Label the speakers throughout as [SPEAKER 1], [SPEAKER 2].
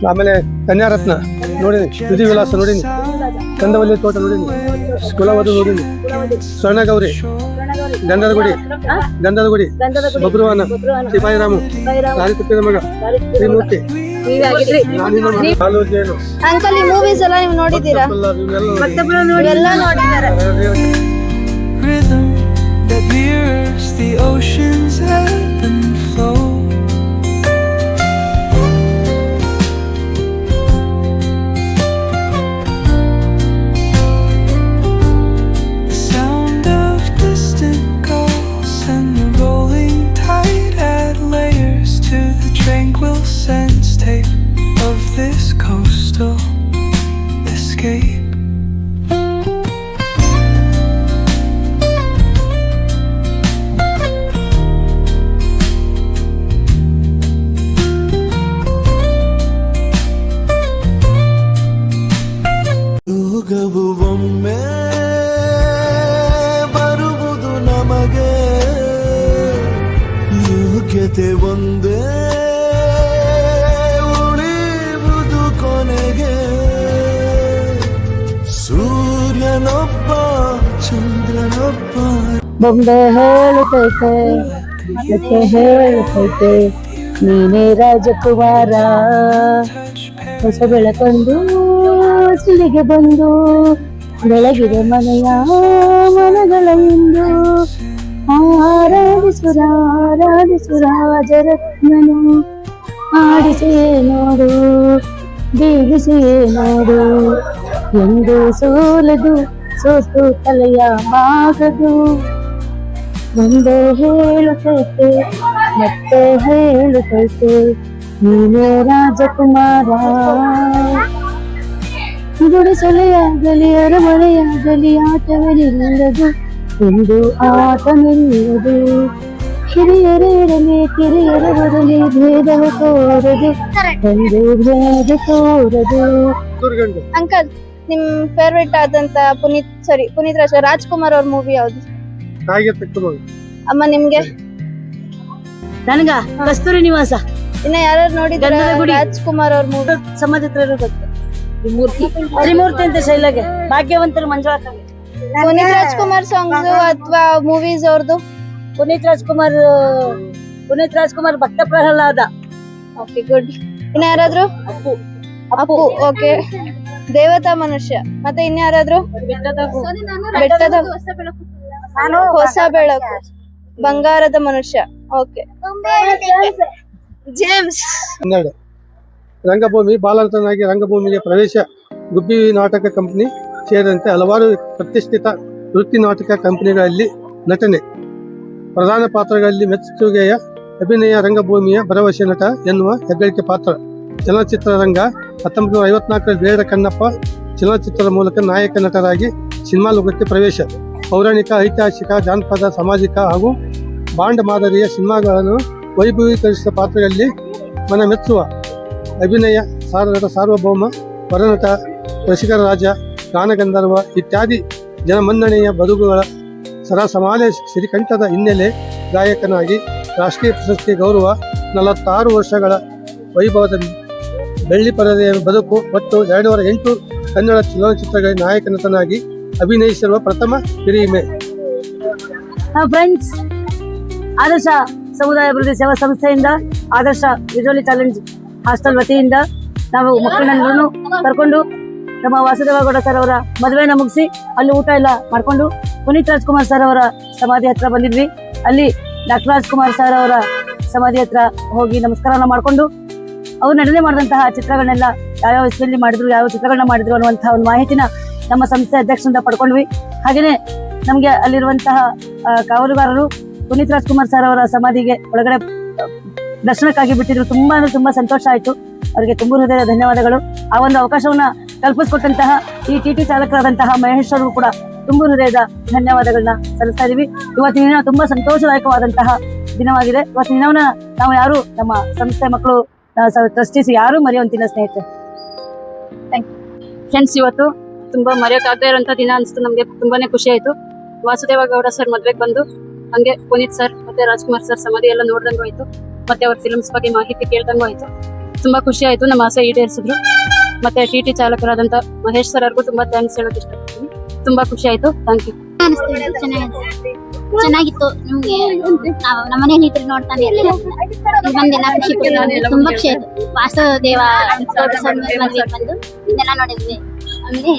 [SPEAKER 1] ಆಮೇಲೆ ಕನ್ಯಾರತ್ನ ನೋಡಿನಿ, ವಿಧಿ ವಿಲಾಸ ನೋಡಿನಿ, ಕಂದವಲ್ಲಿ ತೋಟ ನೋಡಿನಿ, ಕುಲವಧು ನೋಡಿನಿ, ಸ್ವರ್ಣಗೌರಿ, ಗಂಧದ ಗುಡಿ, ಬಬ್ರುವಾನ, ಸಿಪಾಯಿರಾಮು, ರಾಜಕುತ್ತಿನ ಮಗ, ಶ್ರೀಮೂರ್ತಿ,
[SPEAKER 2] ಅಂಕಲ್ ಈ ಮೂವೀಸ್ ಎಲ್ಲ ನೀವು ನೋಡಿದ್ದೀರಾ? ಎಲ್ಲ ನೋಡಿದ್ದಾರೆ.
[SPEAKER 3] Rhythm that mirrors the ocean's ebb and flow. The sound of distant gulls and the rolling tide add layers to the tranquil sense tape of this coastal escape. ಯುಗವು ಒಮ್ಮೆ ಬರುವುದು ನಮಗೆ, ಯೋಗ್ಯತೆ ಒಂದೇ ಉಳಿಯುವುದು ಕೊನೆಗೆ. ಸೂರ್ಯನೊಬ್ಬ ಚಂದ್ರನೊಬ್ಬ
[SPEAKER 4] ಬೊಂಬೆ ಹೇಳುತ್ತೈತೆ, ಮತ್ತೆ ಹೇಳುತ್ತೈತೆ, ನೀನೇ ರಾಜಕುಮಾರ. ಹೊಸ ಬೆಳಕೊಂದು ಸಿಳಿಗೆ ಬಂದು ಬೆಳಗಿದೆ ಮನೆಯ ಮನಗಳ ಇಂದು. ಆರಾಧಿಸು ರಾಜರತ್ನನು, ಆಡಿಸಿಯೇ ನೋಡು, ಬೀಗಿಸಿಯೇ ನೋಡು, ಎಂದು ಸೋತು ತಲೆಯ ಬಾಗದು. ಮುಂದೆ ಹೇಳುತ್ತೈತೆ, ಮತ್ತೆ ಹೇಳುತ್ತೈತೆ, ನೀನೇ ರಾಜಕುಮಾರ. ಗುಡಿಸಲೆಯಾಗಲಿ ಅರಮನೆಯಾಗಲಿ ಆಟವೇ ನಿಲ್ಲದು, ಎಂದು ಆಟ ನಿಲ್ಲದು. ಹಿರಿಯರೇ ಕಿರಿಯರ ಬರಲಿ ಭೇದವ ತೋರದು, ಎಂದು ಭೇದ ತೋರದು.
[SPEAKER 2] ಅಂಕಲ್ ನಿಮ್ ಫೇವ್ರೇಟ್ ಆದಂತ ಪುನೀತ್ ರಾಜ್ಕುಮಾರ್ ಅವ್ರ ಮೂವಿ ಯಾವ್ದು? ಅಮ್ಮ ನಿಮ್ಗೆ?
[SPEAKER 4] ನನಗ ಕಸ್ತೂರಿ ನಿವಾಸ.
[SPEAKER 2] ಇನ್ನ ಯಾರು ನೋಡಿದ್ರೆ ರಾಜ್ಕುಮಾರ್ ಅವ್ರ ಮೂವಿ?
[SPEAKER 4] ಸಮಾಜತ್ರರು ಗೊತ್ತು. ತ್ರಿಮೂರ್ತಿ ಅಂತ ಶೈಲಾಗೆ, ಭಾಗ್ಯವಂತರು ಮಂಜುಳಾ.
[SPEAKER 2] ಪುನೀತ್ ರಾಜ್ಕುಮಾರ್ ಸಾಂಗ್ಸ್ ಅಥವಾ ಮೂವೀಸ್ ಅವ್ರದ್ದು?
[SPEAKER 4] ಪುನೀತ್ ರಾಜ್ಕುಮಾರ್ ಭಕ್ತ ಪ್ರಹ್ಲಾದ.
[SPEAKER 2] Okay good. ಇನ್ನ ಯಾರಾದ್ರು? ಅಪ್ಪು. ಓಕೆ. ದೇವತಾ ಮನುಷ್ಯ. ಮತ್ತೆ ಇನ್ಯಾರಾದ್ರು? ಬೆಟ್ಟದ ಹೊಸ ಬೆಳಕು, ಬಂಗಾರದ ಮನುಷ್ಯ. ಓಕೆ. ಜೇಮ್ಸ್.
[SPEAKER 1] ರಂಗಭೂಮಿ ಬಾಲನಟನಾಗಿ ರಂಗಭೂಮಿಗೆ ಪ್ರವೇಶ. ಗುಬ್ಬಿ ನಾಟಕ ಕಂಪನಿ ಸೇರಿದಂತೆ ಹಲವಾರು ಪ್ರತಿಷ್ಠಿತ ವೃತ್ತಿ ನಾಟಕ ಕಂಪನಿಗಳಲ್ಲಿ ನಟನೆ, ಪ್ರಧಾನ ಪಾತ್ರಗಳಲ್ಲಿ ಮೆಚ್ಚುಗೆಯ ಅಭಿನಯ, ರಂಗಭೂಮಿಯ ಭರವಸೆ ನಟ ಎನ್ನುವ ಹೆಗ್ಗಳಿಕೆ ಪಾತ್ರ. ಚಲನಚಿತ್ರರಂಗ 1954 ಬೇಡ ಕಣ್ಣಪ್ಪ ಚಲನಚಿತ್ರದ ಮೂಲಕ ನಾಯಕ ನಟರಾಗಿ ಸಿನಿಮಾ ಲೋಕಕ್ಕೆ ಪ್ರವೇಶ. ಪೌರಾಣಿಕ, ಐತಿಹಾಸಿಕ, ಜಾನಪದ, ಸಾಮಾಜಿಕ ಹಾಗೂ ಬಾಂಡ್ ಮಾದರಿಯ ಸಿನಿಮಾಗಳನ್ನು ವೈಭವೀಕರಿಸಿದ ಪಾತ್ರಗಳಲ್ಲಿ ಮನ ಮೆಚ್ಚುವ ಅಭಿನಯ, ನಟ ಸಾರ್ವಭೌಮ, ಹೊರನಟ, ರಸಿಕರ ರಾಜ, ಗಾನಗಂಧರ್ವ ಇತ್ಯಾದಿ ಜನಮನ್ನಣೆಯ ಬದುಕುಗಳ ಸರಸಮಾಲೆ ಸಿರಿಕಂಠದ ಹಿನ್ನೆಲೆ ಗಾಯಕನಾಗಿ ರಾಷ್ಟ್ರೀಯ ಪ್ರಶಸ್ತಿ ಗೌರವ. 46 ವರ್ಷಗಳ ವೈಭವದ ಬೆಳ್ಳಿ ಪರದೆಯ ಬದುಕು. ಒಟ್ಟು 208 ಕನ್ನಡ ಚಲನಚಿತ್ರಗಳಲ್ಲಿ ನಾಯಕ ನಟನಾಗಿ ಅಭಿನಯಿಸಿರುವ ಪ್ರಥಮ ಹಿರಿಮೆ.
[SPEAKER 4] ಫ್ರೆಂಡ್ಸ್, ಆದರ್ಶ ಸಮುದಾಯ ಅಭಿವೃದ್ಧಿ ಸೇವಾ ಸಂಸ್ಥೆಯಿಂದ ಆದರ್ಶ ವಿಜುವಲಿ ಚಾಲೆಂಜ್ ಹಾಸ್ಟೆಲ್ ವತಿಯಿಂದ ನಾವು ಮಕ್ಕಳನ್ನೆಲ್ಲರೂ ಕರ್ಕೊಂಡು ನಮ್ಮ ವಾಸುದೇವಗೌಡ ಸರ್ ಅವರ ಮದುವೆನ ಮುಗಿಸಿ ಅಲ್ಲಿ ಊಟ ಎಲ್ಲ ಮಾಡ್ಕೊಂಡು ಪುನೀತ್ ರಾಜ್ಕುಮಾರ್ ಸರ್ ಅವರ ಸಮಾಧಿ ಹತ್ರ ಬಂದಿದ್ವಿ. ಅಲ್ಲಿ ಡಾಕ್ಟರ್ ರಾಜ್ಕುಮಾರ್ ಸರ್ ಅವರ ಸಮಾಧಿ ಹತ್ರ ಹೋಗಿ ನಮಸ್ಕಾರನ ಮಾಡಿಕೊಂಡು ಅವ್ರು ನಟನೆ ಮಾಡಿದಂತಹ ಚಿತ್ರಗಳನ್ನೆಲ್ಲ ಯಾವ್ಯಾವ ವಯಸ್ಸಲ್ಲಿ ಮಾಡಿದ್ರು, ಯಾವ ಚಿತ್ರಗಳನ್ನ ಮಾಡಿದ್ರು ಅನ್ನುವಂತಹ ಒಂದು ಮಾಹಿತಿನ ನಮ್ಮ ಸಂಸ್ಥೆ ಅಧ್ಯಕ್ಷರಿಂದ ಪಡ್ಕೊಂಡ್ವಿ. ಹಾಗೆಯೇ ನಮಗೆ ಅಲ್ಲಿರುವಂತಹ ಕಾವಲುಗಾರರು ಪುನೀತ್ ರಾಜ್ಕುಮಾರ್ ಸರ್ ಅವರ ಸಮಾಧಿಗೆ ಒಳಗಡೆ ದರ್ಶನಕ್ಕಾಗಿ ಬಿಟ್ಟಿದ್ರು. ತುಂಬಾ ಸಂತೋಷ ಆಯ್ತು. ಅವರಿಗೆ ತುಂಬು ಹೃದಯದ ಧನ್ಯವಾದಗಳು. ಆ ಒಂದು ಅವಕಾಶವನ್ನ ಕಲ್ಪಿಸಿಕೊಟ್ಟಂತಹ ಈ ಟಿಟಿ ಚಾಲಕರಾದಂತಹ ಮಹೇಶ್ ಅವರು ಕೂಡ ತುಂಬು ಹೃದಯದ ಧನ್ಯವಾದಗಳನ್ನ ಸಲ್ಲಿಸ್ತಾ ಇದೀವಿ. ಇವತ್ತಿನ ದಿನ ತುಂಬಾ ಸಂತೋಷದಾಯಕವಾದಂತಹ ದಿನವಾಗಿದೆ. ಇವತ್ತಿನ ದಿನವನ್ನ ನಾವು ಯಾರು ನಮ್ಮ ಸಂಸ್ಥೆ ಮಕ್ಕಳು ಟ್ರಸ್ಟೀಸ್ ಯಾರು ಮರೆಯುವಂತಿಲ್ಲ ಸ್ನೇಹಿತರೆ.
[SPEAKER 5] ಫ್ರೆಂಡ್ಸ್, ಇವತ್ತು ತುಂಬಾ ಮರೆಯೋಕ್ಕಾಗದೇ ಇರುವಂತ ದಿನ ಅನಿಸ್ತು. ನಮ್ಗೆ ತುಂಬಾನೇ ಖುಷಿ ಆಯ್ತು. ವಾಸುದೇವಗೌಡ ಸರ್ ಮದ್ವೆಗೆ ಬಂದು ಹಂಗೆ ಪುನೀತ್ ಸರ್ ಮತ್ತೆ ರಾಜ್ಕುಮಾರ್ ಸರ್ ಸಮಾಧಿ ಎಲ್ಲ ನೋಡ್ದಂಗೂ ಆಯ್ತು. ಮತ್ತೆ ಅವ್ರ ಫಿಲ್ಮ್ಸ್ ಬಗ್ಗೆ ಮಾಹಿತಿ ಕೇಳ್ದಂಗೂ ಆಯ್ತು. ತುಂಬಾ ಖುಷಿ ಆಯ್ತು. ನಮ್ಮ ಆಸೆ ಈಡೇರಿಸಿದ್ರು. ಮತ್ತೆ ಟಿ ಚಾಲಕರಾದಂತ ಮಹೇಶ್ ಸರ್ ಅವ್ರಿಗೂ ತುಂಬಾ ಥ್ಯಾಂಕ್ಸ್ ಹೇಳಕ್ ಇಷ್ಟಪಡ್ತೀನಿ. ತುಂಬಾ ಖುಷಿ ಆಯ್ತು. Thank you.
[SPEAKER 6] ಚೆನ್ನಾಗಿತ್ತು. ನಮ್ಗೆ ನಾವು ನಮ್ಮನೇಲಿ ಇದ್ರೆ ನೋಡ್ತಾನೆ ಇರ್ಲಿಲ್ಲ. ಇಲ್ಲಿ ಬಂದೆಲ್ಲ ಖುಷಿ ಪಟ್ಟು ತುಂಬಾ ಖುಷಿ ಆಯ್ತು. ವಾಸುದೇವ ಮದ್ವೆಗೆ ಬಂದು ಇದೆಲ್ಲ ನೋಡಿದ್ವಿ. ಆಮೇಲೆ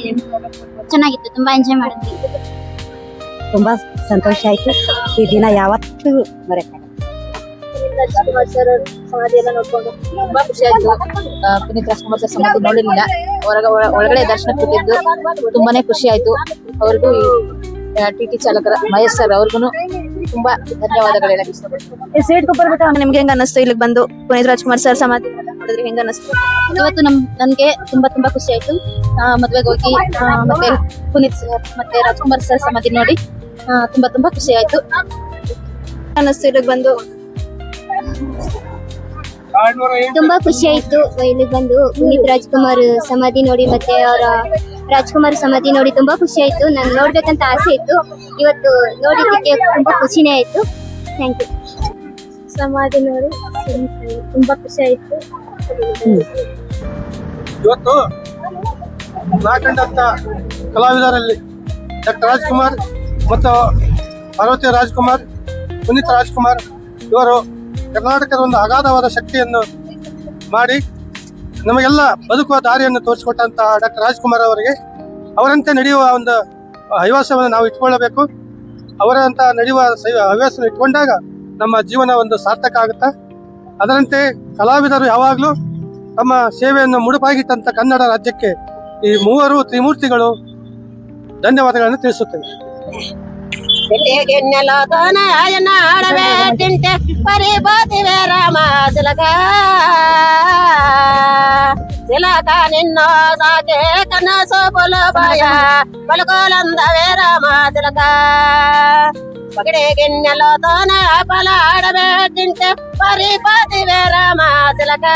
[SPEAKER 6] ಚೆನ್ನಾಗಿತ್ತು. ತುಂಬಾ ಎಂಜಾಯ್ ಮಾಡಿದ್ವಿ.
[SPEAKER 4] ತುಂಬಾ ಸಂತೋಷ ಆಯ್ತು. ಈ ದಿನ ಯಾವತ್ತೂ ಮರೆಯಕ್ಕಾಗಲ್ಲ.
[SPEAKER 2] ಸಮಾಧಿ ಎಲ್ಲ ನೋಡ್ಕೊಂಡು
[SPEAKER 7] ತುಂಬಾ ಖುಷಿ ಆಯ್ತು. ಪುನೀತ್ ರಾಜ್ಕುಮಾರ್ ಸರ್ ಸಮಾಧಿ ನೋಡಿರ್ಲಿಲ್ಲ. ಒಳಗಡೆ ದರ್ಶನ ಕೊಟ್ಟಿದ್ದು ತುಂಬಾನೇ ಖುಷಿ ಆಯ್ತು. ಅವ್ರಿಗೂ ಟಿ ಚಾಲಕರ ಮಹೇಶ್ ಸರ್ ಅವ್ರಿಗೂ ತುಂಬಾ ಧನ್ಯವಾದಗಳು ಹೇಳಕ್ ಇಷ್ಟಪಡ್ತೀನಿ.
[SPEAKER 2] ನಿಮ್ಗೆ ಹೆಂಗ ಅನಿಸ್ತು ಇಲ್ಲಿಗೆ ಬಂದು ಪುನೀತ್ ರಾಜ್ಕುಮಾರ್ ಸರ್ ಸಮಾಧಿ ನೋಡಿದ್ರೆ ಹೆಂಗ ಅನಿಸ್ತು?
[SPEAKER 6] ಇವತ್ತು ನನ್ಗೆ ತುಂಬಾ ಖುಷಿ ಆಯ್ತು. ಮದ್ವೆಗೆ ಹೋಗಿ ಮತ್ತೆ ಪುನೀತ್ ಸರ್ ಮತ್ತೆ ರಾಜ್ಕುಮಾರ್ ಸರ್ ಸಮಾಧಿ ನೋಡಿ ತುಂಬಾ ಖುಷಿ ಆಯ್ತು.
[SPEAKER 2] ಅನಿಸ್ತು ಇಲ್ಲಿಗೆ ಬಂದು?
[SPEAKER 6] ತುಂಬಾ ಖುಷಿ ಆಯ್ತು ಇಲ್ಲಿ ಬಂದು ಪುನೀತ್ ರಾಜ್ಕುಮಾರ್ ಸಮಾಧಿ ನೋಡಿ ಮತ್ತೆ ಅವರ ರಾಜ್ಕುಮಾರ್ ಸಮಾಧಿ ನೋಡಿ ತುಂಬಾ ಖುಷಿ ಆಯ್ತು. ನಾನು ನೋಡ್ಬೇಕಂತ ಆಸೆ ಇತ್ತು. ಇವತ್ತು ನೋಡಿದ್ದಕ್ಕೆ ತುಂಬಾ ಖುಷಿನೇ ಆಯ್ತು. Thank you.
[SPEAKER 2] ಸಮಾಧಿ ನೋಡಿ ತುಂಬಾ ಖುಷಿ ಆಯ್ತು.
[SPEAKER 1] ಇವತ್ತು ನಾಲ್ಕಂಡಂತ ಕಲಾವಿದರಲ್ಲಿ ಡಾಕ್ಟರ್ ರಾಜ್ಕುಮಾರ್ ಮತ್ತು ಪಾರ್ವತಿ ರಾಜ್ಕುಮಾರ್, ಪುನೀತ್ ರಾಜ್ಕುಮಾರ್ ಇವರು ಕರ್ನಾಟಕದ ಒಂದು ಅಗಾಧವಾದ ಶಕ್ತಿಯನ್ನು ಮಾಡಿ ನಮಗೆಲ್ಲ ಬದುಕುವ ದಾರಿಯನ್ನು ತೋರಿಸಿಕೊಟ್ಟಂತಹ ಡಾಕ್ಟರ್ ರಾಜ್ಕುಮಾರ್ ಅವರಿಗೆ ಅವರಂತೆ ನಡೆಯುವ ಒಂದು ಹವ್ಯಾಸವನ್ನು ನಾವು ಇಟ್ಕೊಳ್ಳಬೇಕು. ಅವರಂತ ನಡೆಯುವ ಹವ್ಯಾಸವನ್ನು ಇಟ್ಕೊಂಡಾಗ ನಮ್ಮ ಜೀವನ ಒಂದು ಸಾರ್ಥಕ ಆಗುತ್ತೆ. ಅದರಂತೆ ಕಲಾವಿದರು ಯಾವಾಗಲೂ ತಮ್ಮ ಸೇವೆಯನ್ನು ಮುಡುಪಾಗಿಟ್ಟಂತ ಕನ್ನಡ ರಾಜ್ಯಕ್ಕೆ ಈ ಮೂವರು ತ್ರಿಮೂರ್ತಿಗಳು ಧನ್ಯವಾದಗಳನ್ನು ತಿಳಿಸುತ್ತೇವೆ.
[SPEAKER 8] ತಿಲಕ ನಿನ್ನ ಸಾಕೆ ಕನಸು ಬಯ ಬಲಕೋಲಂದವೇ ರಾಮ ತಿಲಕ ಪಗಡೆಗೆನ್ನೆಲ್ಲೋ ತೋನ ಪಲಾಡಬೇಕಿಂತೆ ಪರಿಪಾತಿವೆ ರಾಮ ತಿಲಕ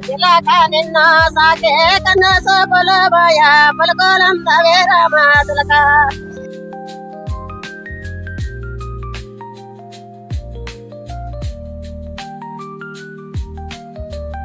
[SPEAKER 8] ತಿಲಕ ನಿನ್ನ ಸಾಕೆ ಕನಸು ಬಯ ಬಲಕೋಲಂದವೇ ರಾಮ